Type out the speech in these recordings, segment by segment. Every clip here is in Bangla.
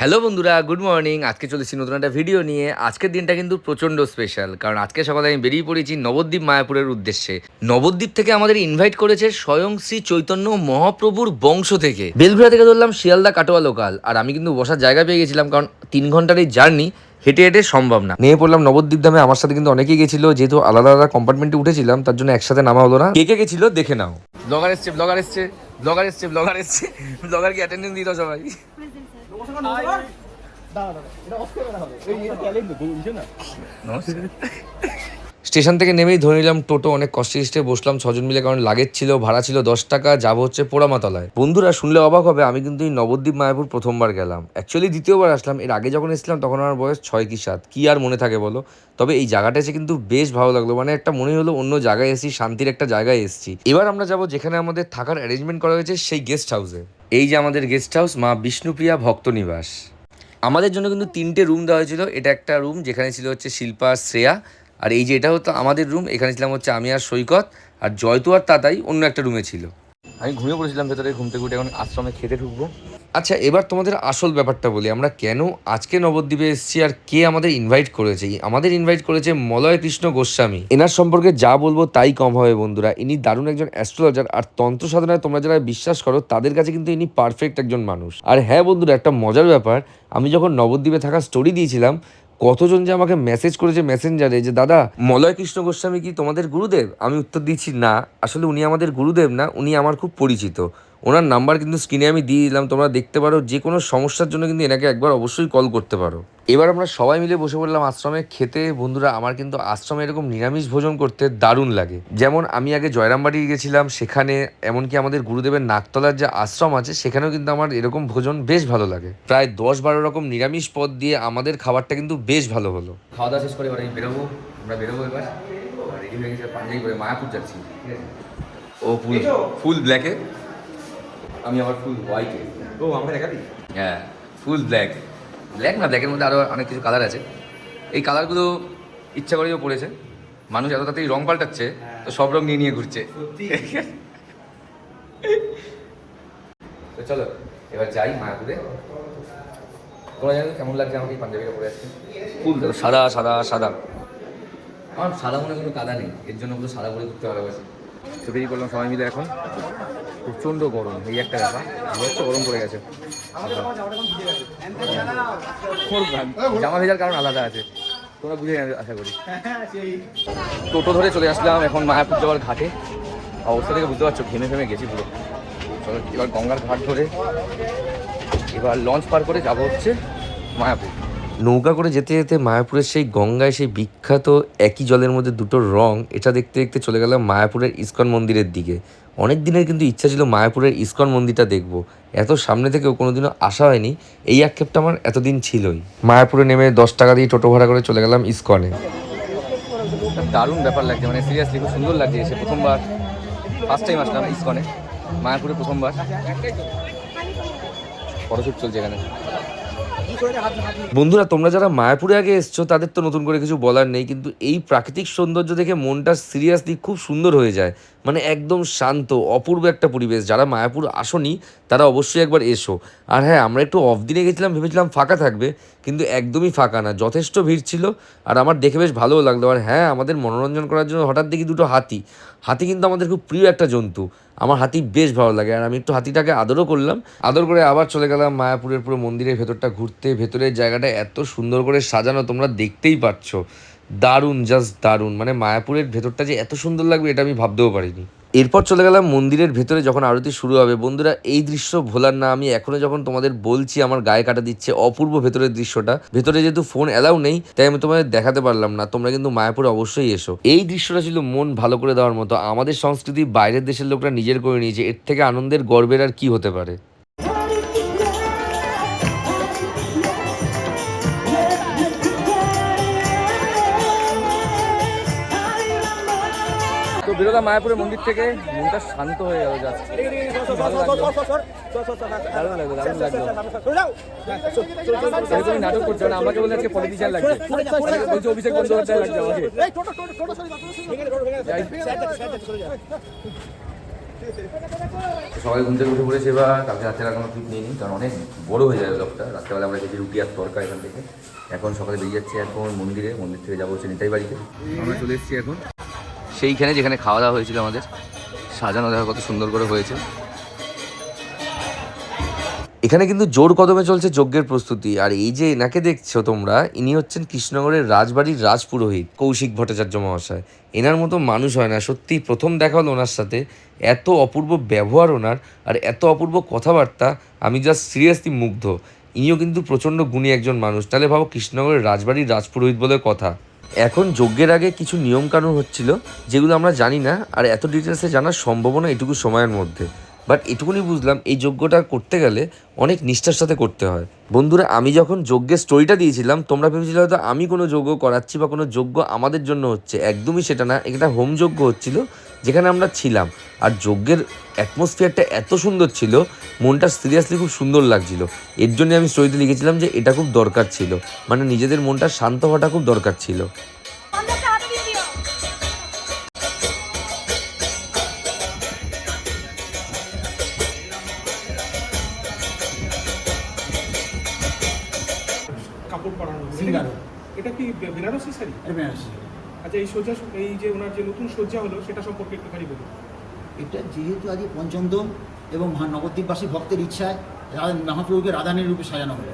হ্যালো বন্ধুরা, গুড মর্নিং। আজকে চলেছি নতুন একটা ভিডিও নিয়ে। আজকের দিনটা কিন্তু প্রচণ্ড স্পেশাল, কারণ আজকে সকালে আমি বেরিয়ে পড়েছি নবদ্বীপ মায়াপুরের উদ্দেশ্যে। নবদ্বীপ থেকে আমাদের ইনভাইট করেছে স্বয়ং শ্রী চৈতন্য মহাপ্রভুর বংশ থেকে। বেলঘুরা থেকে ধরলাম শিয়ালদা কাটোয়া লোকাল, আর আমি কিন্তু বসার জায়গা পেয়ে গেছিলাম, কারণ 3 ঘন্টার এই জার্নি হেঁটে হেঁটে সম্ভব না। নেমে পড়লাম নবদ্বীপ ধামে। আমার সাথে কিন্তু অনেকেই গেছিল, যেহেতু আলাদা আলাদা কম্পার্টমেন্টে উঠেছিলাম, তার জন্য একসাথে নামা হলো না। কে কে গেছিল দেখে নাও। ব্লগার এসছে, ব্লগার এসছে, ব্লগার এসছে, ব্লগার এসছে। ব্লগারকে অ্যাটেন্ডেন্স দিত সবাই। স্টেশন থেকে নেমেই ধরে নিলাম টোটো। অনেক কষ্টে স্টে বসলাম 6 জন মিলে, কারণ লাগেজ ছিল, ভাড়া ছিল 10 টাকা। যাবো হচ্ছে পোড়ামাতলায়। বন্ধুরা শুনলে অবাক হবে, আমি কিন্তু এই নবদ্বীপ মায়াপুর প্রথমবার গেলাম। অ্যাকচুয়ালি দ্বিতীয়বার আসলাম। এর আগে যখন এসেছিলাম তখন আমার বয়স 6 কি 7, কি আর মনে থাকে বলো। তবে এই জায়গাটা এসে কিন্তু বেশ ভালো লাগলো, মানে একটা মনে হলো অন্য জায়গায় এসেছি, শান্তির একটা জায়গায় এসেছি। এবার আমরা যাবো যেখানে আমাদের থাকার অ্যারেঞ্জমেন্ট করা হয়েছে, সেই গেস্ট হাউসে। এই যে আমাদের গেস্ট হাউস, মা বিষ্ণুপ্রিয়া ভক্ত নিবাস। আমাদের জন্য কিন্তু 3টে রুম দেওয়া হয়েছিল। এটা একটা রুম যেখানে ছিল হচ্ছে শিল্পা, শ্রেয়া, আর এই যে এটা হতো আমাদের রুম। এখানে ছিলাম হচ্ছে আমি আর সৈকত, আর জয়তু আর তাতাই অন্য একটা রুমে ছিল। আমি ঘুমিয়ে পড়েছিলাম ভেতরে। ঘুম থেকে উঠে এখন আশ্রমে খেতে ঢুকবো। আচ্ছা, এবার তোমাদের আসল ব্যাপারটা বলি, আমরা কেন আজকে নবদ্বীপে এসেছি আর কে আমাদের ইনভাইট করেছে। আমাদের ইনভাইট করেছে মলয় কৃষ্ণ গোস্বামী। এনার সম্পর্কে যা বলবো তাই কম হবে বন্ধুরা। ইনি দারুণ একজন অ্যাস্ট্রোলজার, আর তন্ত্র সাধনায় তোমরা যারা বিশ্বাস করো তাদের কাছে কিন্তু ইনি পারফেক্ট একজন মানুষ। আর হ্যাঁ বন্ধুরা, একটা মজার ব্যাপার, আমি যখন নবদ্বীপে থাকা স্টোরি দিয়েছিলাম, কতজন যে আমাকে মেসেজ করেছে মেসেঞ্জারে যে দাদা, মলয় কৃষ্ণ গোস্বামী কি তোমাদের গুরুদেব? আমি উত্তর দিচ্ছি না, আসলে উনি আমাদের গুরুদেব না, উনি আমার খুব পরিচিত। ওনার নাম্বার কিন্তু স্ক্রিনে আমি দিয়ে দিলাম, তোমরা দেখতে পারো। যে কোনো সমস্যার জন্য কিন্তু এনাকে একবার অবশ্যই কল করতে পারো। এবার আমরা সবাই মিলে বসে পড়লাম আশ্রমে খেতে। বন্ধুরা, আমার কিন্তু আশ্রমে এরকম নিরামিষ ভোজন করতে দারুণ লাগে। যেমন আমি আগে জয়রামবাড়ি গেছিলাম, সেখানে এমনকি আমাদের গুরুদেবের নাকতলার যে আশ্রম আছে সেখানেও কিন্তু আমার এরকম ভোজন বেশ ভালো লাগে। প্রায় 10-12 রকম নিরামিষ পদ দিয়ে আমাদের খাবারটা কিন্তু বেশ ভালো হলো। খাওয়া দাওয়া শেষ করে এবার বেরোবো। আমরা বেরোবো এবার। রেডি হয়ে গেছে, পাঞ্জাবি করে মায়াপুর যাচ্ছি। ও ফুল ফুল ব্ল্যাকে, আমি আবার ফুল হোয়াইটে। ও আমাকে দেখাবি? হ্যাঁ, ফুল ব্ল্যাক। ব্ল্যাক না, ব্ল্যাকের মধ্যে আরও অনেক কিছু কালার আছে। এই কালারগুলো ইচ্ছা করেও পড়েছে। মানুষ এত তাড়াতাড়ি রং পাল্টাচ্ছে, তো সব রং নিয়ে নিয়ে ঘুরছে। তো চলো এবার যাই মায়াপুরে। তোমরা জানো কেমন লাগছে আমাকে এই পাঞ্জাবিটা পরে আসছে। ফুল সাদা সাদা সাদা। আমার সাদা মনে কোনো কাদা নেই, এর জন্য পুরো সাদা করে ঘুরতে ভালোবাসি। তো বেরিয়ে পড়লাম সবাই মিলে। এখন প্রচণ্ড গরম, এই একটা ব্যাপার, গরম পড়ে গেছে। জামা ভেজার কারণ আলাদা আছে, তোমরা বুঝে যাবে আশা করি। টোটো ধরে চলে আসলাম এখন মায়াপুর যাওয়ার ঘাটে। অবস্থা থেকে বুঝতে পারছো, ঘেমে ফেমে গেছি পুরো। চলো এবার গঙ্গার ঘাট ধরে এবার লঞ্চ পার করে যাবো হচ্ছে মায়াপুর। নৌকা করে যেতে যেতে মায়াপুরের সেই গঙ্গায় সেই বিখ্যাত একই জলের মধ্যে দুটো রং, এটা দেখতে দেখতে চলে গেলাম মায়াপুরের ইস্কন মন্দিরের দিকে। অনেক দিনের কিন্তু ইচ্ছা ছিল মায়াপুরের ইস্কন মন্দিরটা দেখবো। এত সামনে থেকেও কোনোদিনও আসা হয়নি, এই আক্ষেপটা আমার এতদিন ছিলই। মায়াপুরে নেমে 10 টাকা দিয়ে টোটো ভাড়া করে চলে গেলাম ইস্কনে। দারুণ ব্যাপার লাগছে, মানে সিরিয়াসলি খুব সুন্দর লাগছে এসে। প্রথমবার, ফার্স্ট টাইম আসলাম ইস্কনে, মায়াপুরে প্রথমবার। ফটোশুট চলছে এখানে। বন্ধুরা, তোমরা যারা মায়াপুরে আগে এসছো তাদের তো নতুন করে কিছু বলার নেই, কিন্তু এই প্রাকৃতিক সৌন্দর্য দেখে মনটা সিরিয়াসলি খুব সুন্দর হয়ে যায়। মানে একদম শান্ত অপূর্ব একটা পরিবেশ। যারা মায়াপুর আসোনি তারা অবশ্যই একবার এসো। আর হ্যাঁ, আমরা একটু অফ দিনে গেছিলাম, ভেবেছিলাম ফাঁকা থাকবে, কিন্তু একদমই ফাঁকা না, যথেষ্ট ভিড় ছিল। আর আমার দেখে বেশ ভালোও লাগলো। আর হ্যাঁ, আমাদের মনোরঞ্জন করার জন্য হঠাৎ দেখি দুটো হাতি। হাতি কিন্তু আমাদের খুব প্রিয় একটা জন্তু, আমার হাতি বেশ ভালো লাগে। আর আমি একটু হাতিটাকে আদরও করলাম। আদর করে আবার চলে গেলাম মায়াপুরের পুরো মন্দিরের ভেতরটা ঘুরতে। ভেতরের জায়গাটা এত সুন্দর করে সাজানো, তোমরা দেখতেই পাচ্ছ। দারুণ, জাস্ট দারুণ। মানে মায়াপুরের ভেতরটা যে এত সুন্দর লাগবে এটা আমি ভাবতেও পারিনি। এরপর চলে গেলাম মন্দিরের ভেতরে। যখন আরতি শুরু হবে বন্ধুরা, এই দৃশ্য ভোলার না। আমি এখনো যখন তোমাদের বলছি আমার গায়ে কাটা দিচ্ছে, অপূর্ব ভেতরের দৃশ্যটা। ভেতরে যেহেতু ফোন অ্যালাউ নেই তাই আমি তোমাদের দেখাতে পারলাম না। তোমরা কিন্তু মায়াপুরে অবশ্যই এসো। এই দৃশ্যটা ছিল মন ভালো করে দেওয়ার মতো। আমাদের সংস্কৃতি বাইরের দেশের লোকরা নিজের করে নিয়েছে, এর থেকে আনন্দের গর্বের আর কি হতে পারে। তো বেরোলাম মায়াপুরের মন্দির থেকে, মনটা শান্ত হয়ে গেল। জাস্ট ভালো লাগলো, দারুণ লাগলো, দারুণ লাগলো। তুমি নাটক করছো না, আমাকে বলে আজকে পলিটিশিয়ান লাগছে, বলছে অভিষেক বন্দ্যোপাধ্যায় লাগছে আমাকে। সবাই ঘুম থেকে উঠে পড়েছে, এবার কালকে রাত্রে আর কোনো ট্রিপ নিয়ে নিই, কারণ অনেক বড় হয়ে যাবে ব্লগটা। রাত্রেবেলা আমরা খেয়েছি রুটি আর তরকা এখান থেকে। এখন সকালে বেরিয়ে যাচ্ছি এখন মন্দির থেকে যাবো হচ্ছে নিতাই বাড়িতে। আমরা চলে এসেছি এখন সেইখানে যেখানে খাওয়া দাওয়া হয়েছিল আমাদের। সাজানো দেখা কত সুন্দর করে হয়েছে। এখানে কিন্তু জোর কদমে চলছে যজ্ঞের প্রস্তুতি। আর এই যে এনাকে দেখছো তোমরা, ইনি হচ্ছেন কৃষ্ণনগরের রাজবাড়ির রাজপুরোহিত কৌশিক ভট্টাচার্য মহাশয়। এনার মতো মানুষ হয় না সত্যি। প্রথম দেখা হলো ওনার সাথে, এত অপূর্ব ব্যবহার ওনার আর এত অপূর্ব কথাবার্তা, আমি জাস্ট সিরিয়াসলি মুগ্ধ। ইনিও কিন্তু প্রচণ্ড গুণী একজন মানুষ। তাহলে ভাবো কৃষ্ণনগরের রাজবাড়ির রাজপুরোহিত বলে কথা। এখন যজ্ঞের আগে কিছু নিয়মকানুন হচ্ছিল যেগুলো আমরা জানি না, আর এত ডিটেলসে জানার সম্ভাবনা এটুকু সময়ের মধ্যে। বাট এটুকুনি বুঝলাম এই যজ্ঞটা করতে গেলে অনেক নিষ্ঠার সাথে করতে হয়। বন্ধুরা, আমি যখন যজ্ঞের স্টোরিটা দিয়েছিলাম তোমরা ভেবেছিলে হয়তো আমি কোনো যজ্ঞ করাচ্ছি বা কোনো যজ্ঞ আমাদের জন্য হচ্ছে। একদমই সেটা না, এটা হোম যজ্ঞ হচ্ছিল যেখানে আমরা ছিলাম। আর যজ্ঞের অ্যাটমসফিয়ারটা এত সুন্দর ছিল, মনটা সিরিয়াসলি খুব সুন্দর লাগছিল। এর জন্য আমি স্টোরিতে লিখেছিলাম যে এটা খুব দরকার ছিল, মানে নিজেদের মনটা শান্ত হওয়াটা খুব দরকার ছিল। কাপড় পরানো সিঙ্গার এটা কি বেনারসি শাড়ি? বেনারসি। আচ্ছা, এই সজ্জা, এই যে ওনার যে নতুন সজ্জা হলো সেটা সম্পর্কে একটুখানি বলুন। এটা যেহেতু আজকে পঞ্চমদম এবং নবদ্বীপবাসী ভক্তের ইচ্ছায় মহাপ্রভুকে রাধারানীর রূপে সাজানো হলো।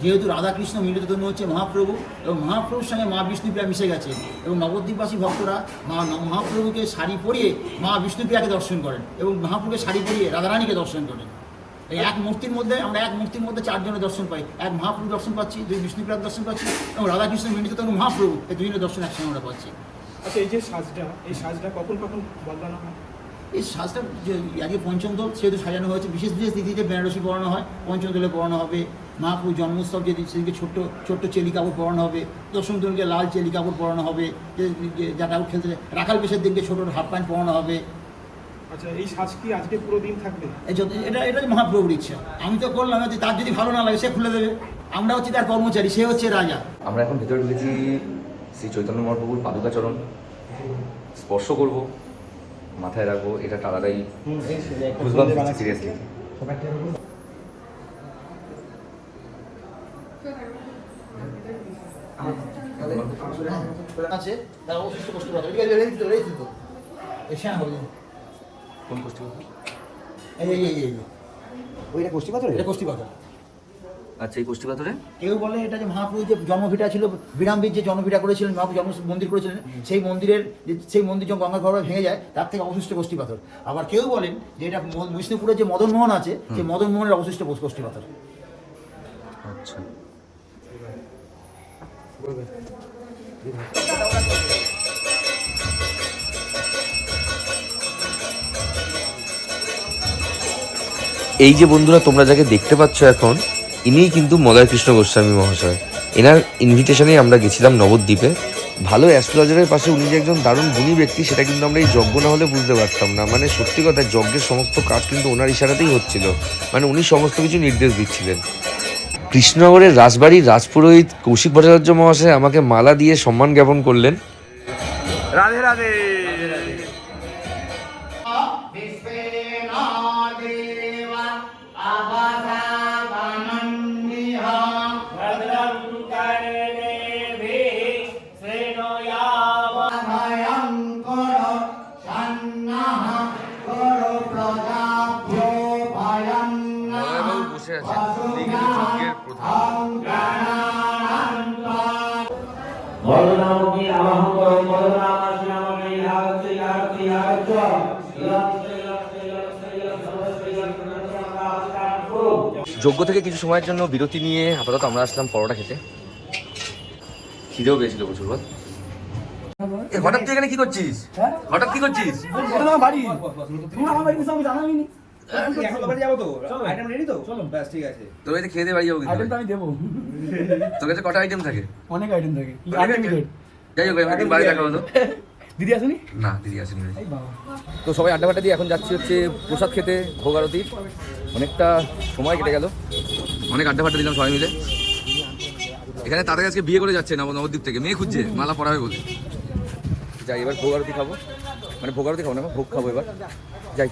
যেহেতু রাধাকৃষ্ণ মিলিততনু হচ্ছে মহাপ্রভু এবং মহাপ্রভুর সঙ্গে মা বিষ্ণুপ্রিয়া মিশে গেছে এবং নবদ্বীপবাসী ভক্তরা মহাপ্রভুকে শাড়ি পরিয়ে মা বিষ্ণুপ্রিয়াকে দর্শন করেন এবং মহাপ্রভুকে শাড়ি পরিয়ে রাধারানীকে দর্শন করেন। এই এক মূর্তির মধ্যে আমরা এক মূর্তির মধ্যে চারজনের দর্শন পাই। এক মহাপ্রভু দর্শন পাচ্ছি, দুই বিষ্ণুপ্রিয়ার দর্শন পাচ্ছি এবং রাধাকৃষ্ণ মিলিততনু মহাপ্রভু, এই দুজনের দর্শন একসঙ্গে আমরা পাচ্ছি। আচ্ছা, এই যে সাজটা, এই সাজটা কখন কখন বদলানো হয়? এই সাজটা যে আগে পঞ্চম দল সেহেতু সাজানো হয়েছে। বিশেষ বিশেষ তিথিতে বেনারসি পরানো হয়, পঞ্চম দলে পরানো হবে। মহাপ্রভু জন্মোৎসব যে সেদিকে ছোট্ট ছোট্ট চেলি কাপড় পরানো হবে। দশম দলকে লাল চেলি কাপড় পরানো হবে। যা ঠাকুর খেলতে রাখাল বেশের দিনকে ছোটো হাফ প্যান্ট পরানো হবে। আচ্ছা, এই সাজ কি আজকে পুরো দিন থাকবে? এটা মহাপ্রভুর ইচ্ছা। আমি তো করলাম, তার যদি ভালো না লাগে সে খুলে দেবে। আমরা হচ্ছে তার কর্মচারী, সে হচ্ছে রাজা। আমরা এখন ভেতরে ঢুকেছি শ্রী চৈতন্য মহাপ্রভুর পাদুকাচরণ স্পর্শ করব, মাথায় রাখবো। এটা আলাদাই সিরিয়াসলি। আছে তার অবশিষ্ট কষ্ট পাবে। কোন কষ্টি পাথর? ওইটা কষ্টি পাথর, এটা কষ্টি পাথর। আচ্ছা, এই কষ্টি পাথরে কেউ বলে এটা যে মহাপ্রভু যে জন্মভিটা ছিল, বিরামবীর যে জন্মভিটা করেছিলেন, মহাপ্রভু জন্ম মন্দির করেছিলেন, সেই মন্দির যখন গঙ্গা গর্ভে ভেঙে যায় তার থেকে অবশিষ্ট কষ্টি পাথর। আবার কেউ বলেন যে এটা বিষ্ণুপুরের যে মদন মোহন আছে সেই মদন মোহনের অবশিষ্ট কষ্টি পাথর। আচ্ছা, এই যে বন্ধুরা তোমরা যাকে দেখতে পাচ্ছ এখন, ইনিই কিন্তু মলয় কৃষ্ণ গোস্বামী মহাশয়। এনার ইনভিটেশনেই আমরা গেছিলাম নবদ্বীপে। ভালো অ্যাস্ট্রোলজারের পাশে উনি যে একজন দারুণ গুণী ব্যক্তি সেটা কিন্তু আমরা এই যজ্ঞ না হলে বুঝতে পারতাম না। মানে সত্যি কথা, যজ্ঞের সমস্ত কাজ কিন্তু ওনার ইশারাতেই হচ্ছিল, মানে উনি সমস্ত কিছু নির্দেশ দিচ্ছিলেন। কৃষ্ণনগরের রাজবাড়ির রাজপুরোহিত কৌশিক ভট্টাচার্য মহাশয় আমাকে মালা দিয়ে সম্মান জ্ঞাপন করলেন। রাধে রাধে। বসে আছেন প্রধান। যজ্ঞ থেকে কিছু সময়ের জন্য বিরতি নিয়ে আপাতত আমরা আসলাম পরোটা খেতে। খিদেও পেয়েছিল প্রচুর। বল, হঠাৎ তুই এখানে কি করছিস? হঠাৎ কি করছিস? তোর বাড়িতে খেয়ে দিয়ে বাড়ি যাবো কিন্তু। তোর কাছে কটা আইটেম থাকে? অনেক আইটেম থাকে। যাই হোক, একদিন বাড়ি দেখা হতো। দিদি আসেনি? না, দিদি আসেনি। তো সবাই আড্ডা ফাড্ডা দিয়ে এখন যাচ্ছি হচ্ছে প্রসাদ খেতে, ভোগ আরতির। অনেকটা সময় কেটে গেল, অনেক আড্ডা ফাড্ডা দিলাম সবাই মিলে। এখানে তাদের আজকে বিয়ে করে যাচ্ছে নবদ্বীপ থেকে, মেয়ে খুঁজছে, মালা পড়াবে বলে। যাই, এবার ভোগ আরতি খাবো, মানে ভোগ আরতি খাবো না, ভোগ খাবো এবার। যাই।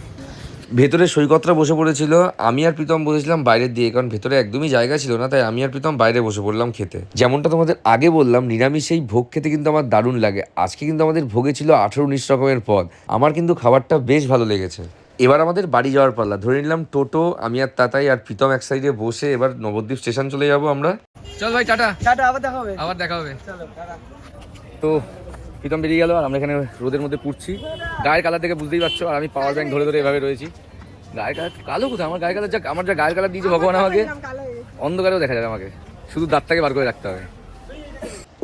ভেতরে সৈকতরা বসে পড়েছিল, আমি আর প্রীতম বসেছিলাম বাইরের দিকে, কারণ ভেতরে একদমই জায়গা ছিল না, তাই আমি আর প্রীতম বাইরে বসে পড়লাম খেতে। যেমনটা তোমাদের আগে বললাম, নিরামিষ এই ভোগ খেতে কিন্তু আমার দারুণ লাগে। আজকে কিন্তু আমাদের ভোগে ছিল 18-19 রকমের পদ। আমার কিন্তু খাবারটা বেশ ভালো লেগেছে। এবার আমাদের বাড়ি যাওয়ার পাল্লা। ধরে নিলাম টোটো, আমি আর তাতাই আর প্রীতম এক সাইডে বসে এবার নবদ্বীপ স্টেশন চলে যাবো আমরা। চল ভাই, টাটা। টাটা, আবার দেখা হবে। আবার দেখা হবে। চলো টাটা। তো প্রীতম বেরিয়ে গেল আর আমরা এখানে রোদের মধ্যে পুড়ছি। গায়ের কালার থেকে বুঝতেই পারছো, আর আমি পাওয়ার ব্যাংক ধরে ধরে এভাবে রয়েছি। গায়ের কালার কালো কোথায়? আমার গায়ের কালার আমার যা গায়ের কালার দিয়েছে ভগবান আমাকে, অন্ধকারেও দেখা যাবে আমাকে, শুধু দাঁতটাকে বার করে রাখতে হবে।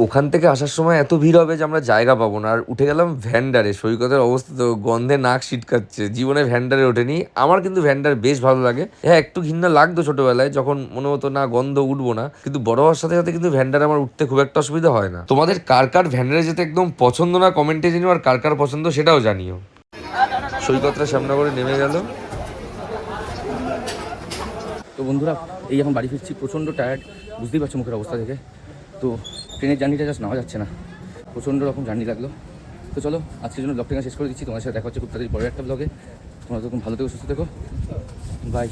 ওখান থেকে আসার সময় এত ভিড় হবে যে আমরা জায়গা পাবো না। আর উঠে গেলাম ভ্যান্ডারে। সৈকতের অবস্থা তো গন্ধে নাক ছিটকাচ্ছে, জীবনে ভ্যান্ডারে ওঠেনি। আমার কিন্তু ভ্যান্ডার বেশ ভালো লাগে। হ্যাঁ, একটু ঘৃণা লাগতো ছোটবেলায়, যখন মনে হতো না গন্ধ উঠবো না, কিন্তু বড় হওয়ার সাথে সাথে কিন্তু ভ্যান্ডার আমার উঠতে খুব একটা অসুবিধা হয় না। তোমাদের কার কার ভ্যান্ডারে যেতে একদম পছন্দ না কমেন্টে জানিও, আর কার কার পছন্দ সেটাও জানিও। সৈকতরা শ্যামনগরে নেমে গেল। তো বন্ধুরা, এই এখন বাড়ি ফিরছি, প্রচণ্ড টায়ার্ড, বুঝতেই পারছো মুখের অবস্থা থেকে। তো ট্রেনের জার্নিটা জাস্ট নেওয়া যাচ্ছে না, প্রচণ্ড রকম জার্নি লাগলো। তো চলো আজকের জন্য ব্লগটা শেষ করে দিচ্ছি। তোমার সাথে দেখা হচ্ছে খুব তাড়াতাড়ি পরের একটা ব্লগে। তোমরা তখন ভালো থেকো, সুস্থ থেকো, বাই।